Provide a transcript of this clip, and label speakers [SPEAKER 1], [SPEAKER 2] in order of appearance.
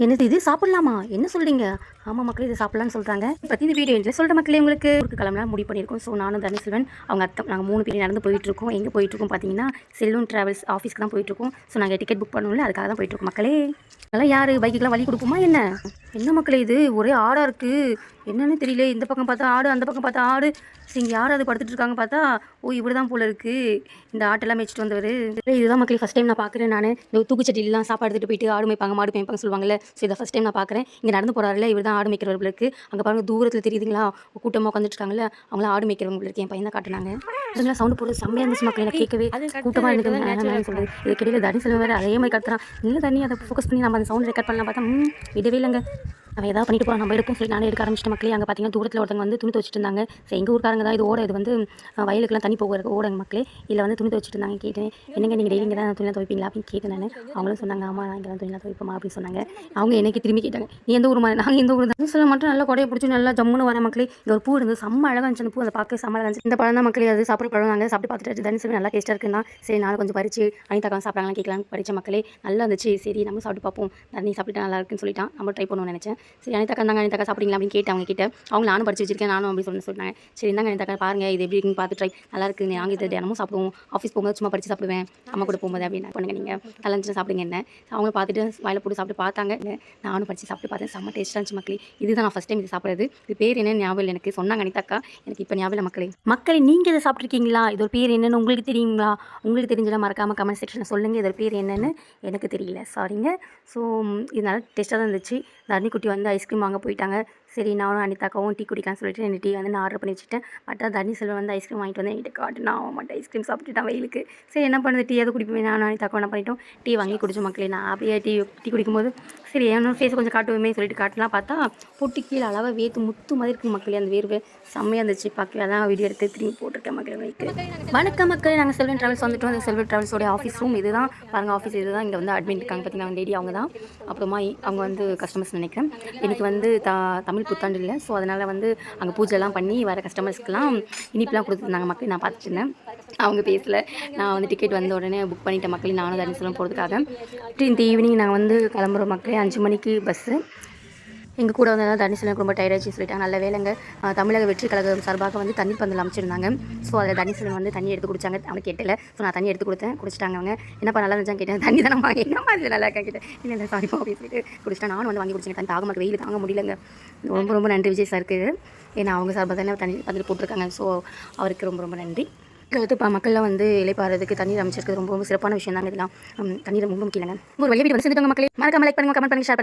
[SPEAKER 1] என்னது இது சாப்பிடலாமா? என்ன சொல்றீங்க? ஆமா மக்களே, இது சாப்பிடலாம்னு சொல்றாங்க. பத்தி இந்த வீடியோ என்ட்ல சொல்ற மக்களே, உங்களுக்கு ஊருக்கு கிளம்பலாம் முடிவு பண்ணியிருக்கோம். ஸோ நானும் தனசெல்வன் அவங்க அத்தை நாங்கள் 3 பேரும் நடந்து போயிட்டுருக்கோம். எங்கே போயிட்டுருக்கோம் பார்த்தீங்கன்னா, செல்வம் டிராவல்ஸ் ஆஃபீஸ்க்கு தான் போயிட்டுருக்கோம். ஸோ நாங்கள் டிக்கெட் புக் பண்ணோம்ல, அதுக்காக தான் போயிட்டுருக்கோம் மக்களே. அதெல்லாம் யார் பைக்குக்கெலாம் வழி கொடுப்போமா என்ன? என்ன மக்களே இது ஒரே ஆடாக இருக்குது. என்னன்னு தெரியல. இந்த பக்கம் பார்த்தா ஆடு, அந்த பக்கம் பார்த்தா ஆடு. சரி இங்கே யாராவது படுத்துட்டு இருக்காங்க பார்த்தா, ஓ இவர் தான் போல இருக்குது இந்த ஆட்டெல்லாம் மேய்ச்சிட்டு வந்தவர். இதுதான் மக்களே ஃபஸ்ட் டைம் நான் பார்க்குறேன். நான் இந்த தூக்குச்சட்டிலாம் சாப்பாடு எடுத்துகிட்டு போயிட்டு ஆடு மேய்ப்பாங்க மாடு மேய்ப்பாங்க சொல்லுவாங்கல்ல. ஸோ இதை ஃபஸ்ட் டைம் நான் பார்க்குறேன். இங்கே நடந்து போகிறாருல இவர் தான் ஆடு மேய்க்கிறவர்கள் இருக்குது. அங்கே பாருங்கள் தூரத்தில் தெரியுதுங்களா, கூட்டமாக உட்காந்துட்டு இருக்காங்கல்ல, அவங்களாம் ஆடு மேய்க்கிறவங்க இருக்குது. என் பையன் தான் காட்டுனாங்க. இதெல்லாம் சவுண்டு போடுறது செம்மையாக இருந்துச்சு மக்களே. எனக்கு கேட்கவே கூட்டமாக எனக்கு சொல்கிறது. இதுக்கு இடையில தனி செல்வம் வேறு அதே மாதிரி கத்துறான். இல்லை தண்ணி அதை ஃபோக்கஸ் பண்ணி நம்ம அந்த சவுண்ட் ரெக்கார்ட் பண்ணலாம் பார்த்தா விடவே இல்லைங்க. அவன் ஏதாவது பண்ணிட்டு போகிறான், நம்ம எடுப்போம். சரி நானே எடுக்க ஆரம்பிச்சிட்ட மக்களே. அங்கே பார்த்தீங்கன்னா தூரத்தில் ஒருத்தவங்க வந்து துணி துவச்சிட்டு இருந்தாங்க. சரி எங்கள் ஊருக்காரங்க தான். இது ஓட இது வந்து வயலுக்குலாம் தண்ணி போகிற ஓடங்க மக்களே. இதில் வந்து துணி துவச்சிட்டு இருந்தாங்க. கேட்டேன், என்னங்க நீங்கள் டெய்லி இங்கே தான் துணிலாம் துவைப்பீங்களா அப்படின்னு கேட்டேன் நான். அவங்களும் சொன்னாங்க, ஆமாம் நான் இங்கே தான் துணிலாம் துவைப்போமா அப்படின்னு சொன்னாங்க. அவங்க எனக்கு திரும்பி கேட்டாங்க, நீ எந்த ஊர் மாதிரி? நாங்கள் எந்த ஊர் தான் சொல்ல மட்டும் நல்லா கொடையை பிடிச்சி நல்லா ஜம்முன்னு வரேன் மக்களே. இந்த ஒரு பூ இருந்தது செம்ம அழகாக இருந்துச்சு. அந்த பூ அதை பார்க்க செம்ம அழகாக இருந்துச்சு. இந்த பழம் தான் மக்களே, அது சாப்பிட்ற பழம். நாங்கள் சாப்பிட்டு பார்த்துட்டு தனி செல்வம் நல்லா டேஸ்ட்டாக இருக்குன்னா சரி நானும் கொஞ்சம் பறிச்சு அனிதாக்காக சாப்பிட்றாங்களாம் கேட்கலாம் பறிச்ச மக்களே. நல்லா இருந்துச்சு. சரி நம்ம சாப்பிட்டு பார்ப்போம். தண்ணி சாப்பிட்டு நல்லா இருக்குன்னு சொல்லிட்டான். நம்ம ட்ரை பண்ணணும்னு நினச்சேன். சரி அனிதாக்கா இருந்தாங்க, அனிதாக்கா சாப்பிட்றீங்களா அப்படின்னு கேட்டு அவங்க கிட்ட. அவங்க நானும் படிச்சு வச்சிருக்கேன் நானும் அப்படின்னு சொன்னாங்க. சரி இருந்தாங்க அனிதாக்கா பாருங்க இது எப்படி இருக்குன்னு பார்த்து ட்ரை நல்லா இருக்குது. நாங்கள் இது தினமும் சாப்பிடுவோம். ஆஃபீஸ் போகும்போது சும்மா படிச்சு சாப்பிடுவேன் அம்மா கூட போகும்போது அப்படின்னு பண்ணுங்க. நீங்கள் நல்லா இருந்துச்சு சாப்பிடுங்க என்ன. அவங்க பார்த்துட்டு வாயில போட்டு சாப்பிட்டு பார்த்தாங்க. நானும் படிச்சு சாப்பிட்டு பார்த்தேன். செம்ம டேஸ்ட்டாக இருந்துச்சு மக்களே. இதுதான் நான் ஃபஸ்ட் டைம் இது சாப்பிட்றது. இது பேர் என்னன்னு ஞாபகம் இல்லை எனக்கு. சொன்னாங்க அனிதாக்கா, எனக்கு இப்போ ஞாபகம் இல்லை மக்களே. மக்களே நீங்கள் இதை சாப்பிட்ருக்கீங்களா? இதோட பேர் என்னன்னு உங்களுக்கு தெரியுங்களா? உங்களுக்கு தெரிஞ்சதா மறக்காமல் கமெண்ட் செக்ஷனில் சொல்லுங்கள். இதோட பேர் என்னன்னு எனக்கு தெரியல, சாரிங்க. ஸோ இது நல்லா டேஸ்ட்டாக தான் இருந்துச்சு. தர்ணிக்குட்டி வந்து ஐஸ்கிரீம் வாங்க போயிட்டாங்க. சரி நானும் அனிதாக்காவும் டீ குடிக்கலாம்னு சொல்லிட்டு 2 டீ வந்து நான் ஆர்டர் பண்ணி வச்சுட்டேன். பட் தனி செல்வம் வந்து ஐஸ்கிரீம் வாங்கிட்டு வந்து என்கிட்ட காட்டு, நான் அவன் மட்டும் ஐஸ்கிரீம் சாப்பிட்டுட்டான் வெயிலுக்கு. சரி என்ன பண்ணுறது, டீ எது குடிப்பேன். நானும் அனிதாக்காவும் என்ன பண்ணிட்டோம், டீ வாங்கி குடிச்சோம் மக்களே. நான் அப்படியே டீ குடிக்கும்போது சரி என்னோட ஃபேஸ் கொஞ்சம் காட்டுவோமே சொல்லிட்டு காட்டலாம் பார்த்தா பொட்டி கீழே அளவாக வேத்து முத்து மாதிரி இருக்குது மக்களே. அந்த வேர்வை செம்மையாக இருந்துச்சு பார்க்கல. அதான் வீடியோ எடுத்து திரும்பி போட்டிருக்கேன் மக்களே வைக்கு. வணக்கம் மக்களே, நாங்கள் செல்வன் ட்ராவல்ஸ் வந்துட்டோம். அந்த செல்வன் ட்ராவல்ஸோட ஆஃபீஸ் ரூம் இது தான் பாருங்கள். ஆஃபீஸ் இது தான். இங்கே வந்து அட்மின் இருக்காங்க பார்த்தீங்கன்னா லேடி அவங்க தான். அப்புறமா அவங்க வந்து கஸ்டமர்ஸ் நினைக்கிறேன். எனக்கு வந்து தமிழ் புத்தாண்டு இல்லை. ஸோ அதனால் வந்து அங்கே பூஜைலாம் பண்ணி வர கஸ்டமர்ஸ்க்கெலாம் இனிப்புலாம் கொடுத்துருந்தாங்க மக்களே. நான் பார்த்துட்டு இருந்தேன். அவங்க பேசல. நான் வந்து டிக்கெட் வந்த உடனே புக் பண்ணிட்டேன் மக்களே. நானும் தரிசனம் போகிறதுக்காக. இந்த ஈவினிங் நாங்கள் வந்து கிளம்புறோம் மக்களே. 5 மணிக்கு பஸ்ஸு. எங்கள் கூட வந்து தனிசெல்வன் ரொம்ப டயர்டாச்சு சொல்லிட்டாங்க. நல்ல வேலைங்க, தமிழக வெற்றி கழகம் சார்பாக வந்து தண்ணி பந்தல் அமைச்சிருந்தாங்க. ஸோ அதில் தனிசெல்வன் வந்து தண்ணி எடுத்து குடித்தாங்க. அவனுக்கு கேட்டல. ஸோ நான் தண்ணி எடுத்து கொடுத்தேன். குடிச்சிட்டாங்க அவங்க. என்னப்பா நல்லா இருந்துச்சான்னு கேட்டேன். தண்ணி தானே வாங்கி என்னம்மா இது நல்லா இருக்கா கேட்டேன். இல்லை சாரிப்பா அப்படின்னு சொல்லிட்டு குடிச்சிட்டேன். நானும் வந்து வாங்கி குடிச்சேன். தண்ணி தாகமாக வெயில் தாங்க முடியலங்க. ரொம்ப ரொம்ப நன்றி விஜய் சாருக்கு. ஏன்னா அவங்க சார்பாக தானே தண்ணி பந்தல் போட்டிருக்காங்க. ஸோ அவருக்கு ரொம்ப ரொம்ப நன்றி. அடுத்து மக்கள்லாம் வந்து இலைப்பாறதுக்கு தண்ணீர் அமைச்சிருக்கிறது ரொம்ப ரொம்ப சிறப்பான விஷயம் தாங்க. இதெல்லாம் தண்ணீர் ரொம்ப முக்கியங்க. ஒரு வழியாக வீடு வந்து சேர்ந்துட்டாங்க மக்களே. மறக்காம லைக் பண்ணுங்க, கமெண்ட் பண்ணுங்க, ஷேர் பண்ணுங்க.